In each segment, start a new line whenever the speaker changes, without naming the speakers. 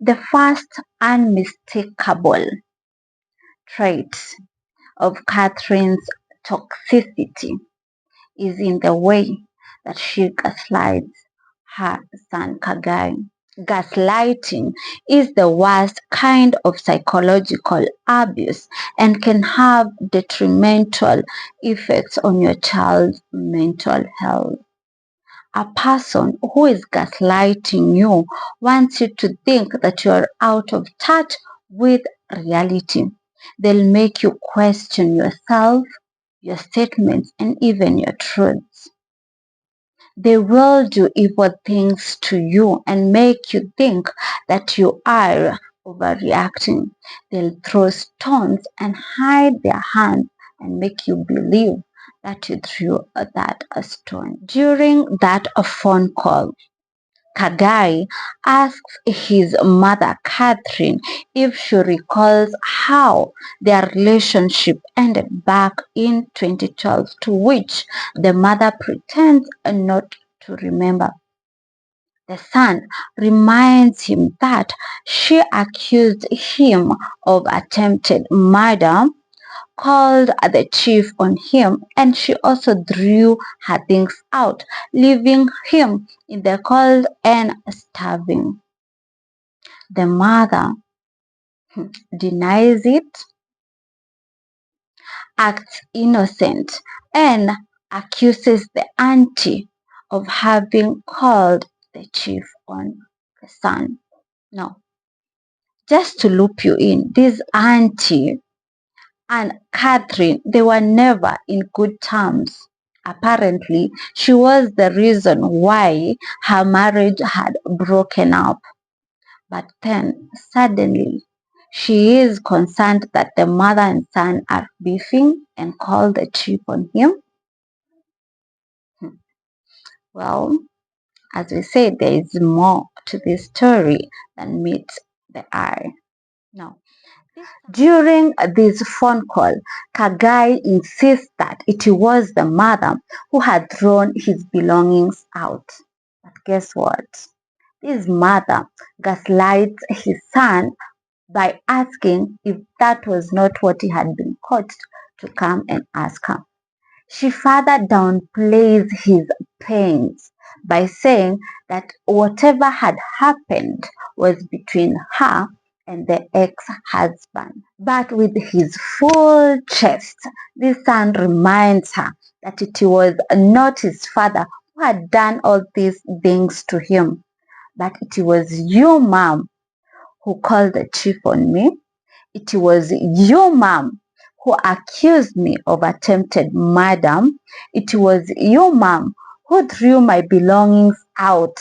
The first unmistakable trait of Catherine's toxicity is in the way that she gaslights her son Kagai. Gaslighting is the worst kind of psychological abuse and can have detrimental effects on your child's mental health. A person who is gaslighting you wants you to think that you are out of touch with reality. They'll make you question yourself, your statements, and even your truths. They will do evil things to you and make you think that you are overreacting. They'll throw stones and hide their hands and make you believe that you threw a stone. During that phone call, Kagai asks his mother Catherine if she recalls how their relationship ended back in 2012, to which the mother pretends not to remember. The son reminds him that she accused him of attempted murder, called the chief on him, and she also drew her things out, leaving him in the cold and starving. The mother denies it, acts innocent, and accuses the auntie of having called the chief on the son. No, just to loop you in, this auntie and Catherine, they were never in good terms. Apparently, she was the reason why her marriage had broken up. But then, suddenly, she is concerned that the mother and son are beefing and call the chief on him. Well, as we said, there is more to this story than meets the eye. Now, during this phone call, Kagai insists that it was the mother who had thrown his belongings out. But guess what? His mother gaslights his son by asking if that was not what he had been coached to come and ask her. She further downplays his pains by saying that whatever had happened was between her and the ex-husband. But with his full chest, this son reminds her that it was not his father who had done all these things to him, but it was your mom who called the chief on me. It was your mom who accused me of attempted murder. It was your mom who threw my belongings out.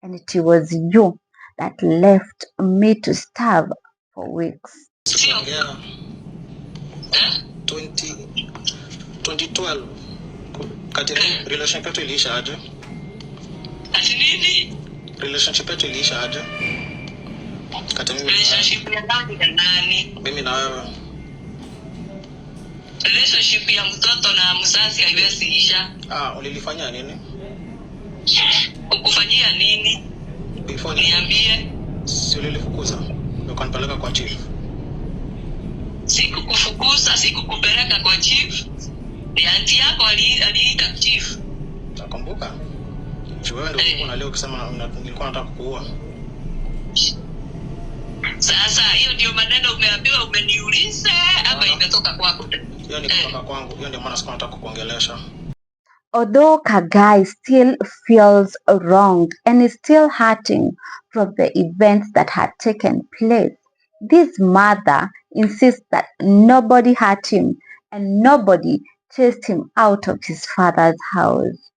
And it was you that left me to starve for weeks.
Yeah. 2012 Katerina, relationship yetu iliisha aje? Ati nini? Relationship yetu iliisha aje? Katerina, relationship ya nani? Mimi na wewe. Relationship ya mtoto na mzazi haiwezi isha. Ulilifanya nini? Ukufanyia nini? Before niambie. Si ulilifukuza? Ukanipeleka kwa chief. Sikukufukuza, sikukupeleka kwa chief. Ni auntie yako aliita chief. Nakumbuka. Wewe ndio uko na leo kusema nilikuwa nataka kukuua. Sasa hiyo ndio maneno umeambiwa umeniulize ama imetoka kwako? Hiyo ni kutoka kwangu. Hiyo ndio maana sikuwa nataka kukuongelesha.
Although Kagai still feels wronged and is still hurting from the events that had taken place, this mother insists that nobody hurt him and nobody chased him out of his father's house.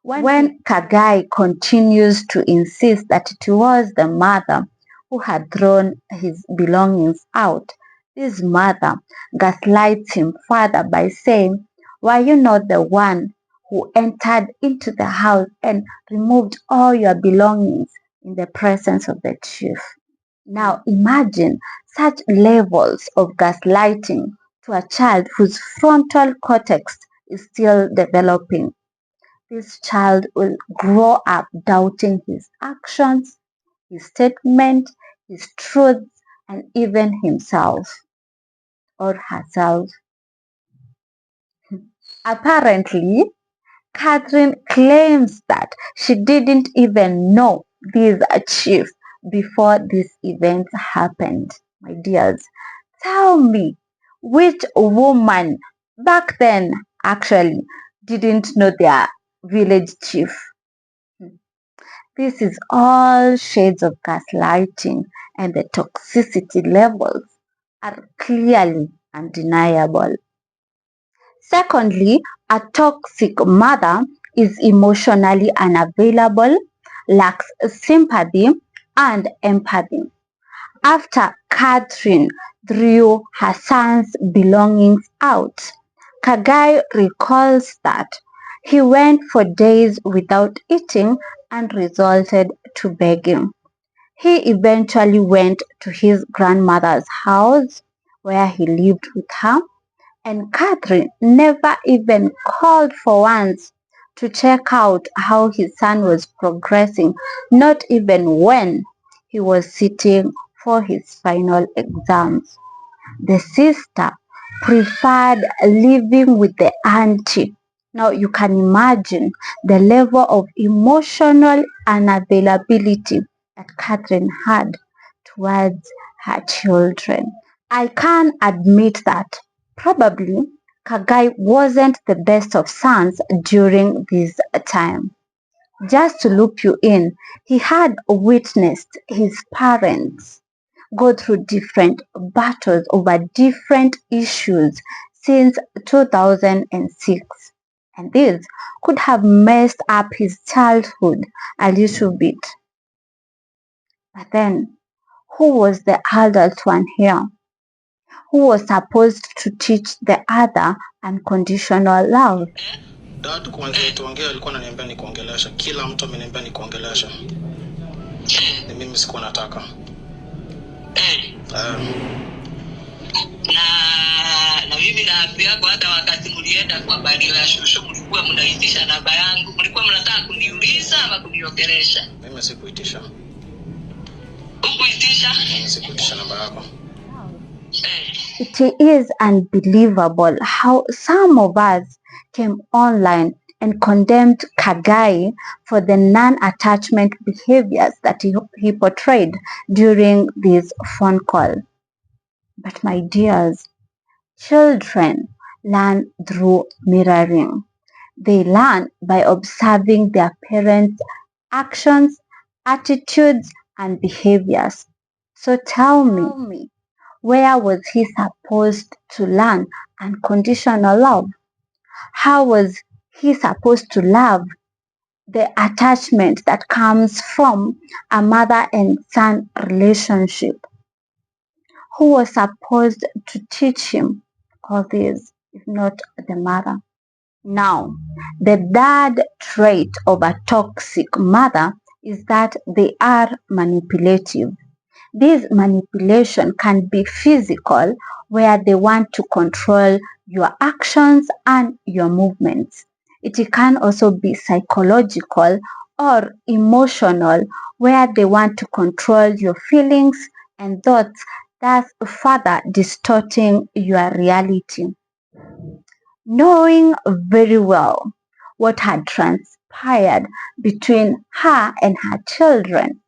When Kagai continues to insist that it was the mother who had thrown his belongings out, this mother gaslights him further by saying, "Were you not the one who entered into the house and removed all your belongings in the presence of the chief?" Now imagine such levels of gaslighting to a child whose frontal cortex is still developing. This child will grow up doubting his actions, his statement, his truth, and even himself or herself. Apparently, Catherine claims that she didn't even know this chief before this event happened. My dears, tell me, which woman back then actually didn't know their village chief? This is all shades of gaslighting, and the toxicity levels are clearly undeniable. Secondly, a toxic mother is emotionally unavailable, lacks sympathy and empathy. After Catherine threw her son's belongings out, Kagai recalls that he went for days without eating and resorted to begging. He eventually went to his grandmother's house where he lived with her, and Catherine never even called for once to check out how his son was progressing, not even when he was sitting for his final exams. The sister preferred living with the auntie. Now you can imagine the level of emotional unavailability that Catherine had towards her children. I can admit that probably Kagai wasn't the best of sons during this time. Just to loop you in, he had witnessed his parents go through different battles over different issues since 2006. And this could have messed up his childhood a little bit. But then, who was the adult one here? Who was supposed to teach the other unconditional love?
Dad kuanzia tuongea alikuwa ananiambia nikuongelesha. Kila mtu ameniambia nikuongelesha. Ni mimi sikuwa nataka. Na mimi naambia kwa hata wakati mlienda kwa bali ya shusho mlikuwa mnaitisha namba yangu. Mlikuwa mnataka kuniuliza ama kuniongelesha? Mimi sikuitisha. Ukuitisha? Mimi sikuitisha namba yako.
It is unbelievable how some of us came online and condemned Kagai for the non-attachment behaviors that he portrayed during this phone call. But my dears, children learn through mirroring. They learn by observing their parents' actions, attitudes, and behaviors. So tell me, where was he supposed to learn unconditional love? How was he supposed to love the attachment that comes from a mother and son relationship? Who was supposed to teach him all this, if not the mother? Now, the third trait of a toxic mother is that they are manipulative. This manipulation can be physical, where they want to control your actions and your movements. It can also be psychological or emotional, where they want to control your feelings and thoughts, thus further distorting your reality. Knowing very well what had transpired between her and her children,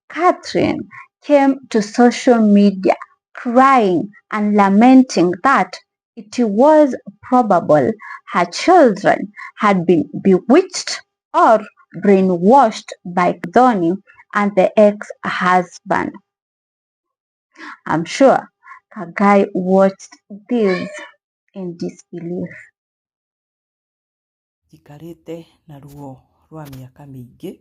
Catherine came to social media crying and lamenting that it was probable her children had been bewitched or brainwashed by Muthoni and the ex-husband. I'm sure Kagai watched this in disbelief.
Jikarĩte na ruo rwa mĩaka mĩingĩ,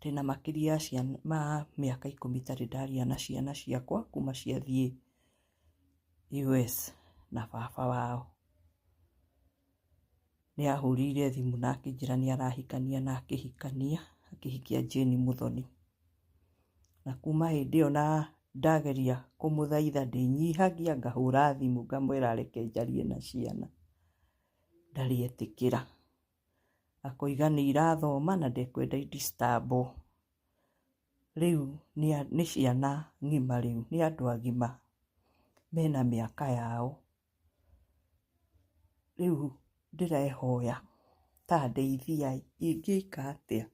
ndĩna makĩria ma mĩaka 10 tarĩ ndaria na ciana ciakwa kuma ciathiĩ US na baba wao. Nĩ ahũrĩire thimũ na akĩnjĩra nĩ arahikania na akĩhikania, akĩhikia Jane Muthoni. Na kuma hĩndĩ ĩyo na ndageria kũmũthaitha ndĩnyihagia, ngahũra thimũ ngamwĩra reke njarie na ciana, ndarĩetĩkĩra. Akoiga nĩ irathoma na ndekwenda idisturbo. Riu nĩ ciana ng'ima, riu nĩ andũ agima mena mĩaka yao. Riu ndĩrehoya ta ndeithia ingĩka atĩa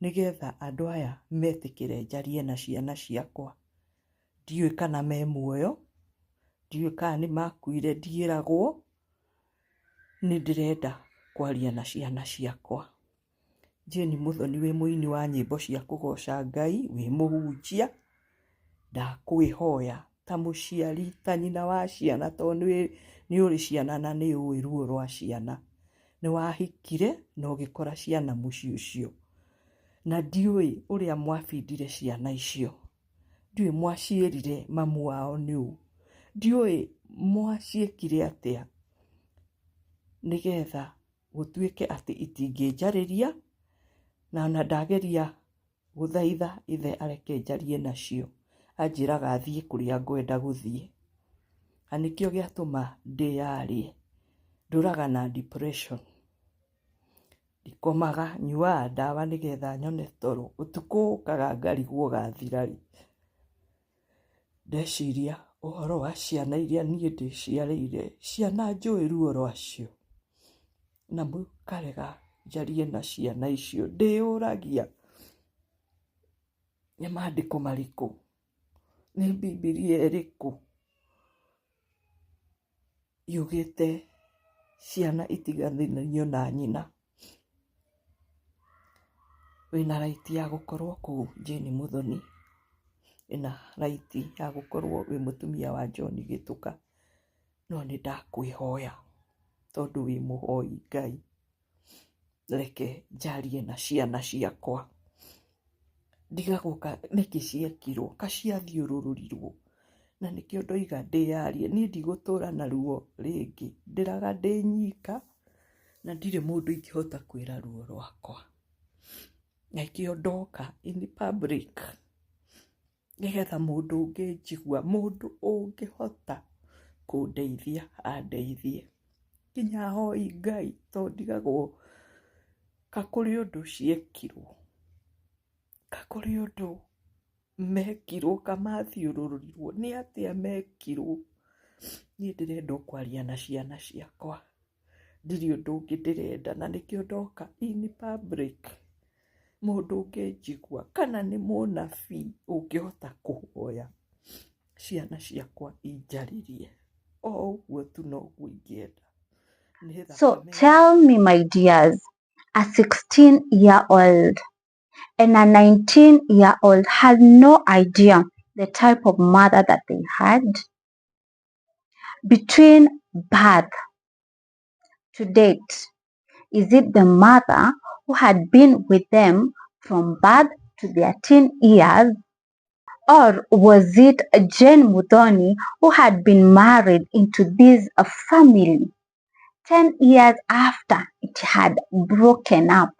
nĩgetha andũ aya metĩkĩre njarie na ciana ciakwa. Ndiũĩ kana me muoyo, ndiũĩ kana nĩ makuire, ndiĩragwo. Nĩ ndĩrenda kwaria na ciana ciakwa. Jane Muthoni wĩ mũini wa nyĩmbo cia kũgoca Ngai, wĩ mũhunjia, ndakwĩhoya ta mũciari, ta nyina wa ciana, tondũ nĩ ũrĩ ciana na nĩ ũĩ ruo rwa ciana. Nĩ wahikire na ũgĩkora ciana mũciĩ ũcio, na ndiũĩ ũrĩa mwabindire ciana icio, ndiũĩ mwaciĩrire mamu wao nĩ ũ, ndiũĩ mwaciĩkire atĩa nĩgetha gũtuĩke atĩ itingĩnjarĩria, na ona ndageria gũthaitha ithe areke njarie nacio, anjĩraga thiĩ kũrĩa ngwenda gũthiĩ. Na nĩkĩo gĩatũma ndĩyarie, ndũraga na depression, ndikomaga, nyuaga ndawa nĩgetha nyone toro, ũtukũ ũkaga ngarigwo gathira-rĩ. Ndeciria ũhoro wa ciana iria niĩ ndĩciarĩire, ciana njũĩ ruo rwacio, na mũkarega njarie na ciana icio. Ndĩyũragia nĩ maandĩko marĩkũ, nĩ Bibilia ĩrĩkũ yugĩte ciana itiganĩrio na nyina. Wĩna raiti ya gũkorwo kũu Jane Muthoni, wĩna raiti ya gũkorwo wĩ mũtumia wa John Gĩtũka, no nĩ ndakwĩhoya tondũ wĩ mũhoi Ngai, reke njarie na ciana ciakwa. Ndigagũka nĩkĩ ciekirwo, ka ciathiũrũrũrirwo, na nĩkĩo ndoiga ndĩyarie. Niĩ ndigũtũra na ruo rĩngĩ, ndĩraga ndĩ nyika, na ndirĩ mũndũ ingĩhota kwĩra ruo rwakwa. Nĩkĩo ndoka in public, nĩgetha mũndũ ũngĩnjigua, mũndũ ũngĩhota kũndeithia andeithie. Nginya hoi Ngai, tondũ ndigagwo ka kũrĩ ũndũ ciekirwo, ka kũrĩ ũndũ mekirwo, ka mathiũrũrũrirwo, nĩ atĩa mekirwo. Niĩ ndĩrenda o kwaria na ciana ciakwa, ndirĩ ũndũ ũngĩ ndĩrenda, na nĩkĩo ndoka in public. Mũndũ ũngĩnjigua, kana nĩ mũnabii ũngĩhota kũhoya ciana ciakwa injarĩrie, o ũguo tu noguo ingĩenda.
So tell me, my dears, a 16-year-old and a 19-year-old had no idea the type of mother that they had. Between birth to date, is it the mother who had been with them from birth to their teen years, or was it Jane Muthoni who had been married into this family 10 years after it had broken up?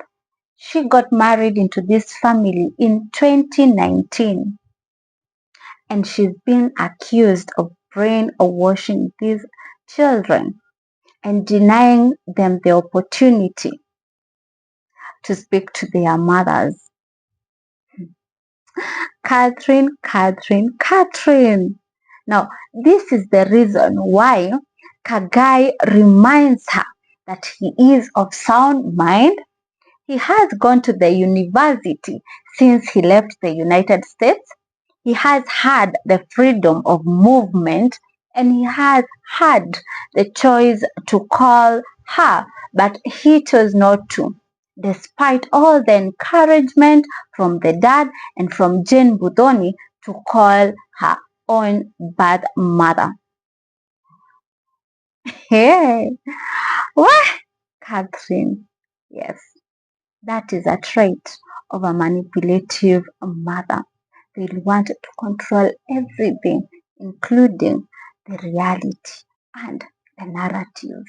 She got married into this family in 2019, and she's been accused of brainwashing these children and denying them the opportunity to speak to their mothers. Catherine. Now, this is the reason why Kagai reminds her that he is of sound mind. He has gone to the university since he left the United States. He has had the freedom of movement, and he has had the choice to call her, but he chose not to, despite all the encouragement from the dad and from Jane Muthoni to call her own birth mother. Hey, what? Catherine, yes. That is a trait of a manipulative mother. They want to control everything, including the reality and the narrative.